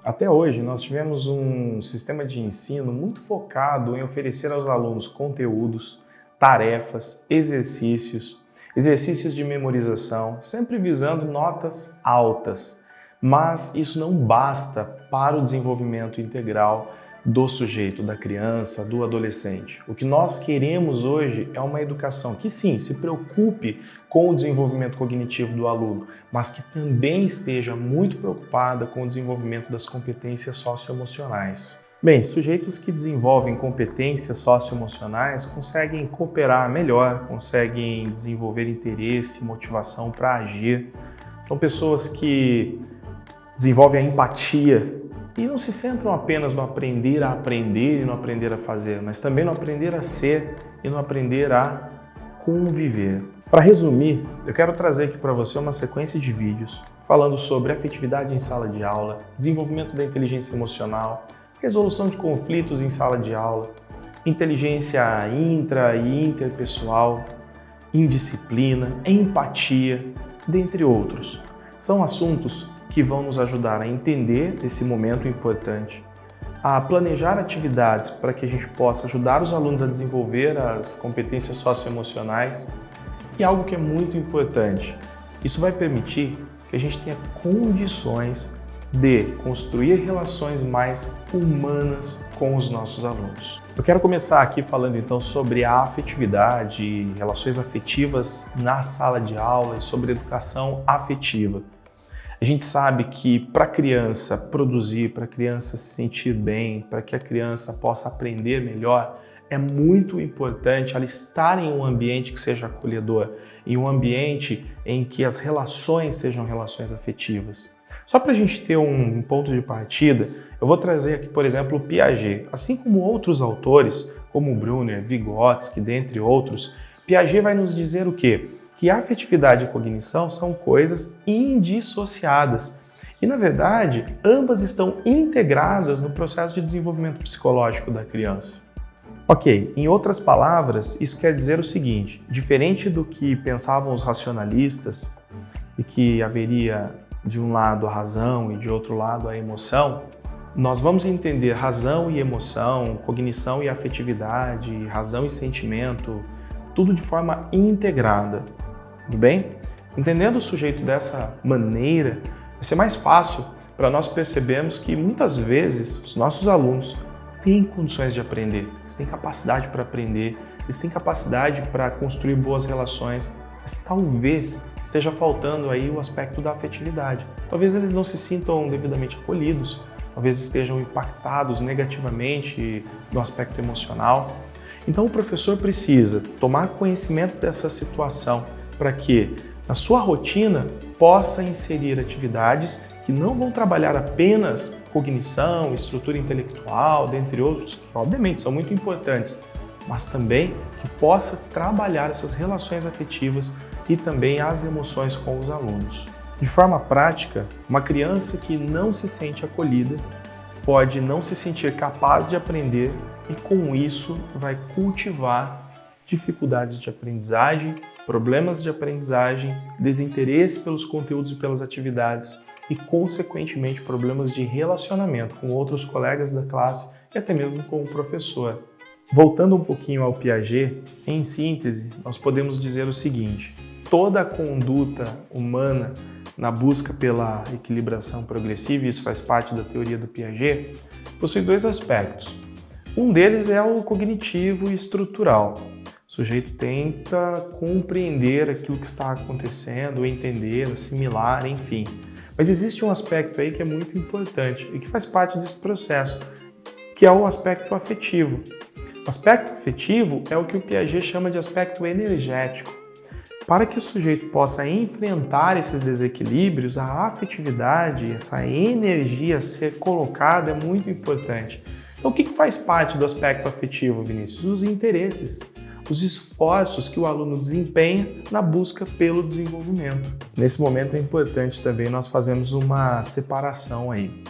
Até hoje, nós tivemos um sistema de ensino muito focado em oferecer aos alunos conteúdos, tarefas, exercícios de memorização, sempre visando notas altas. Mas isso não basta para o desenvolvimento integral do sujeito, da criança, do adolescente. O que nós queremos hoje é uma educação que sim, se preocupe com o desenvolvimento cognitivo do aluno, mas que também esteja muito preocupada com o desenvolvimento das competências socioemocionais. Bem, sujeitos que desenvolvem competências socioemocionais conseguem cooperar melhor, conseguem desenvolver interesse e motivação para agir. São pessoas que desenvolvem a empatia e não se centram apenas no aprender a aprender e no aprender a fazer, mas também no aprender a ser e no aprender a conviver. Para resumir, eu quero trazer aqui para você uma sequência de vídeos falando sobre afetividade em sala de aula, desenvolvimento da inteligência emocional, resolução de conflitos em sala de aula, inteligência intra e interpessoal, indisciplina, empatia, dentre outros. São assuntos que vão nos ajudar a entender esse momento importante, a planejar atividades para que a gente possa ajudar os alunos a desenvolver as competências socioemocionais e algo que é muito importante, isso vai permitir que a gente tenha condições de construir relações mais humanas com os nossos alunos. Eu quero começar aqui falando então sobre a afetividade, relações afetivas na sala de aula e sobre educação afetiva. A gente sabe que para a criança produzir, para a criança se sentir bem, para que a criança possa aprender melhor, é muito importante ela estar em um ambiente que seja acolhedor, em um ambiente em que as relações sejam relações afetivas. Só para a gente ter um ponto de partida, eu vou trazer aqui, por exemplo, o Piaget. Assim como outros autores, como Brunner, Vygotsky, dentre outros, Piaget vai nos dizer o quê? Que a afetividade e cognição são coisas indissociadas. E, na verdade, ambas estão integradas no processo de desenvolvimento psicológico da criança. Ok, em outras palavras, isso quer dizer o seguinte: diferente do que pensavam os racionalistas e que haveria de um lado a razão e de outro lado a emoção, nós vamos entender razão e emoção, cognição e afetividade, razão e sentimento, tudo de forma integrada. Tudo bem? Entendendo o sujeito dessa maneira, vai ser mais fácil para nós percebermos que muitas vezes os nossos alunos têm condições de aprender, eles têm capacidade para aprender, eles têm capacidade para construir boas relações, mas talvez esteja faltando aí o aspecto da afetividade. Talvez eles não se sintam devidamente acolhidos, talvez estejam impactados negativamente no aspecto emocional. Então o professor precisa tomar conhecimento dessa situação para que, na sua rotina, possa inserir atividades que não vão trabalhar apenas cognição, estrutura intelectual, dentre outros, que obviamente são muito importantes, mas também que possa trabalhar essas relações afetivas e também as emoções com os alunos. De forma prática, uma criança que não se sente acolhida pode não se sentir capaz de aprender e, com isso, vai cultivar dificuldades de aprendizagem, problemas de aprendizagem, desinteresse pelos conteúdos e pelas atividades e, consequentemente, problemas de relacionamento com outros colegas da classe e até mesmo com o professor. Voltando um pouquinho ao Piaget, em síntese, nós podemos dizer o seguinte: toda a conduta humana na busca pela equilibração progressiva, e isso faz parte da teoria do Piaget, possui dois aspectos. Um deles é o cognitivo e estrutural. O sujeito tenta compreender aquilo que está acontecendo, entender, assimilar, enfim. Mas existe um aspecto aí que é muito importante e que faz parte desse processo, que é o aspecto afetivo. O aspecto afetivo é o que o Piaget chama de aspecto energético. Para que o sujeito possa enfrentar esses desequilíbrios, a afetividade, essa energia a ser colocada é muito importante. Então, o que faz parte do aspecto afetivo, Vinícius? Os interesses, os esforços que o aluno desempenha na busca pelo desenvolvimento. Nesse momento é importante também nós fazermos uma separação aí.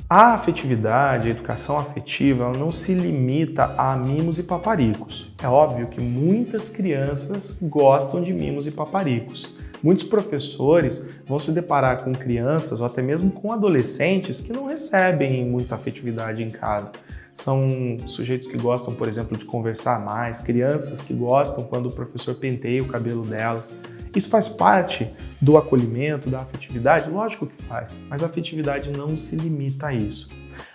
A afetividade, a educação afetiva, ela não se limita a mimos e paparicos. É óbvio que muitas crianças gostam de mimos e paparicos. Muitos professores vão se deparar com crianças ou até mesmo com adolescentes que não recebem muita afetividade em casa. São sujeitos que gostam, por exemplo, de conversar mais, crianças que gostam quando o professor penteia o cabelo delas. Isso faz parte do acolhimento, da afetividade? Lógico que faz, mas a afetividade não se limita a isso.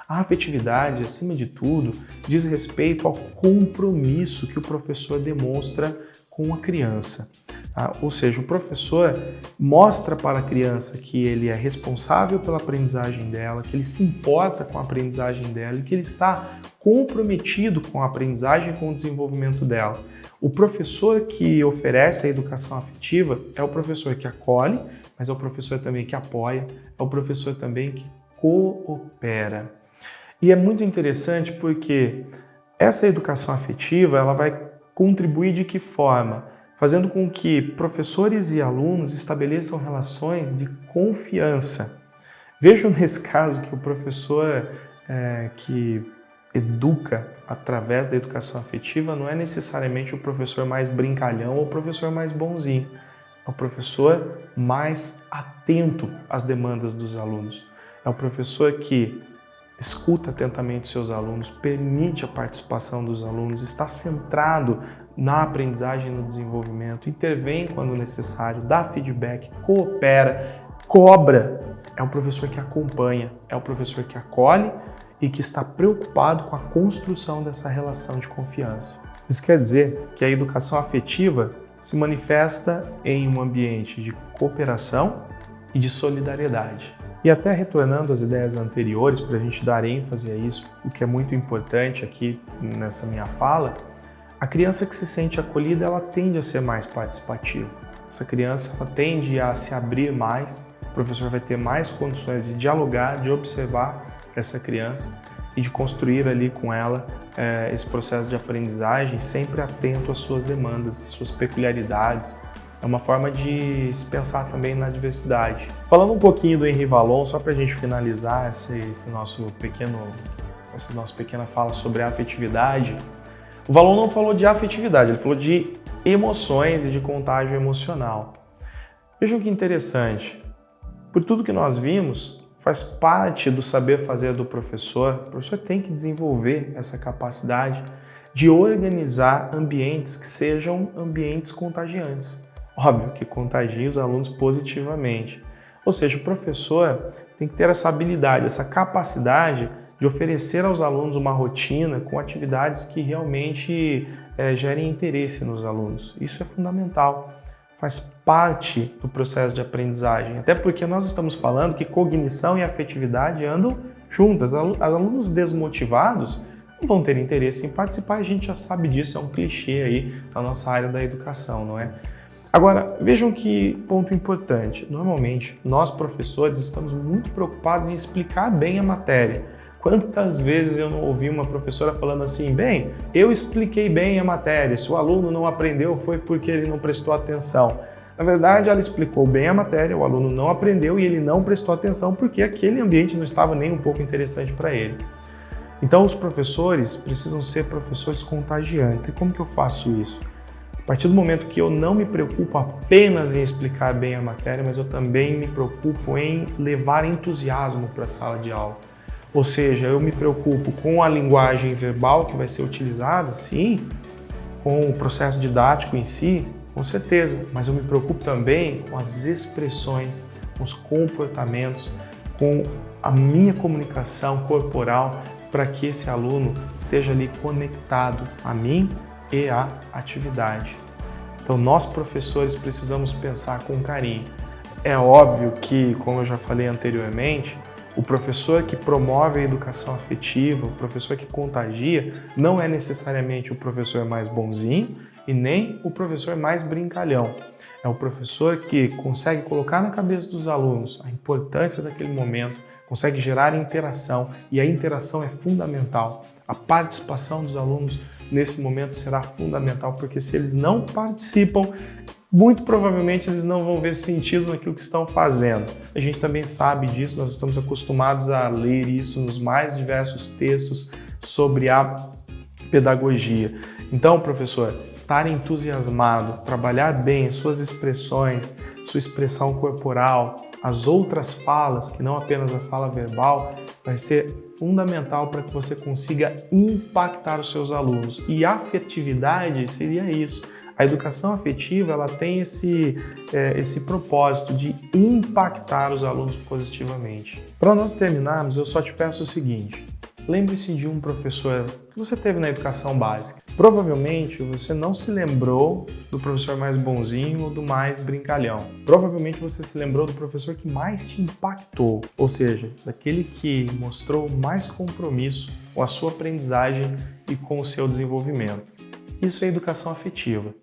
A afetividade, acima de tudo, diz respeito ao compromisso que o professor demonstra com a criança. Tá? Ou seja, o professor mostra para a criança que ele é responsável pela aprendizagem dela, que ele se importa com a aprendizagem dela e que ele está comprometido com a aprendizagem e com o desenvolvimento dela. O professor que oferece a educação afetiva é o professor que acolhe, mas é o professor também que apoia, é o professor também que coopera. E é muito interessante porque essa educação afetiva ela vai contribuir de que forma? Fazendo com que professores e alunos estabeleçam relações de confiança. Vejam nesse caso que o professor que educa através da educação afetiva não é necessariamente o professor mais brincalhão ou o professor mais bonzinho. É o professor mais atento às demandas dos alunos. É o professor que escuta atentamente seus alunos, permite a participação dos alunos, está centrado na aprendizagem e no desenvolvimento, intervém quando necessário, dá feedback, coopera, cobra. É o professor que acompanha, é o professor que acolhe e que está preocupado com a construção dessa relação de confiança. Isso quer dizer que a educação afetiva se manifesta em um ambiente de cooperação e de solidariedade. E até retornando às ideias anteriores, para a gente dar ênfase a isso, o que é muito importante aqui nessa minha fala, a criança que se sente acolhida, ela tende a ser mais participativa. Essa criança ela tende a se abrir mais, o professor vai ter mais condições de dialogar, de observar essa criança e de construir ali com ela esse processo de aprendizagem, sempre atento às suas demandas, às suas peculiaridades. É uma forma de se pensar também na diversidade. Falando um pouquinho do Henri Vallon, só para a gente finalizar essa nossa pequena fala sobre a afetividade, o Vallon não falou de afetividade, ele falou de emoções e de contágio emocional. Vejam que interessante, por tudo que nós vimos, faz parte do saber fazer do professor, o professor tem que desenvolver essa capacidade de organizar ambientes que sejam ambientes contagiantes. Óbvio que contagia os alunos positivamente. Ou seja, o professor tem que ter essa habilidade, essa capacidade de oferecer aos alunos uma rotina com atividades que realmente gerem interesse nos alunos. Isso é fundamental, faz parte do processo de aprendizagem, até porque nós estamos falando que cognição e afetividade andam juntas. Alunos desmotivados não vão ter interesse em participar, a gente já sabe disso, é um clichê aí na nossa área da educação, não é? Agora, vejam que ponto importante. Normalmente, nós professores estamos muito preocupados em explicar bem a matéria. Quantas vezes eu não ouvi uma professora falando assim, bem, eu expliquei bem a matéria, se o aluno não aprendeu foi porque ele não prestou atenção. Na verdade, ela explicou bem a matéria, o aluno não aprendeu e ele não prestou atenção porque aquele ambiente não estava nem um pouco interessante para ele. Então, os professores precisam ser professores contagiantes. E como que eu faço isso? A partir do momento que eu não me preocupo apenas em explicar bem a matéria, mas eu também me preocupo em levar entusiasmo para a sala de aula. Ou seja, eu me preocupo com a linguagem verbal que vai ser utilizada, sim, com o processo didático em si, com certeza, mas eu me preocupo também com as expressões, com os comportamentos, com a minha comunicação corporal para que esse aluno esteja ali conectado a mim e a atividade. Então, nós professores precisamos pensar com carinho. É óbvio que, como eu já falei anteriormente, o professor que promove a educação afetiva, o professor que contagia, não é necessariamente o professor mais bonzinho e nem o professor mais brincalhão. É o professor que consegue colocar na cabeça dos alunos a importância daquele momento, consegue gerar interação e a interação é fundamental. A participação dos alunos nesse momento será fundamental, porque se eles não participam, muito provavelmente eles não vão ver sentido naquilo que estão fazendo. A gente também sabe disso, nós estamos acostumados a ler isso nos mais diversos textos sobre a pedagogia. Então, professor, estar entusiasmado, trabalhar bem suas expressões, sua expressão corporal, as outras falas, que não apenas a fala verbal, vai ser fundamental para que você consiga impactar os seus alunos. E a afetividade seria isso. A educação afetiva ela tem esse propósito de impactar os alunos positivamente. Para nós terminarmos, eu só te peço o seguinte. Lembre-se de um professor que você teve na educação básica. Provavelmente você não se lembrou do professor mais bonzinho ou do mais brincalhão. Provavelmente você se lembrou do professor que mais te impactou, ou seja, daquele que mostrou mais compromisso com a sua aprendizagem e com o seu desenvolvimento. Isso é educação afetiva.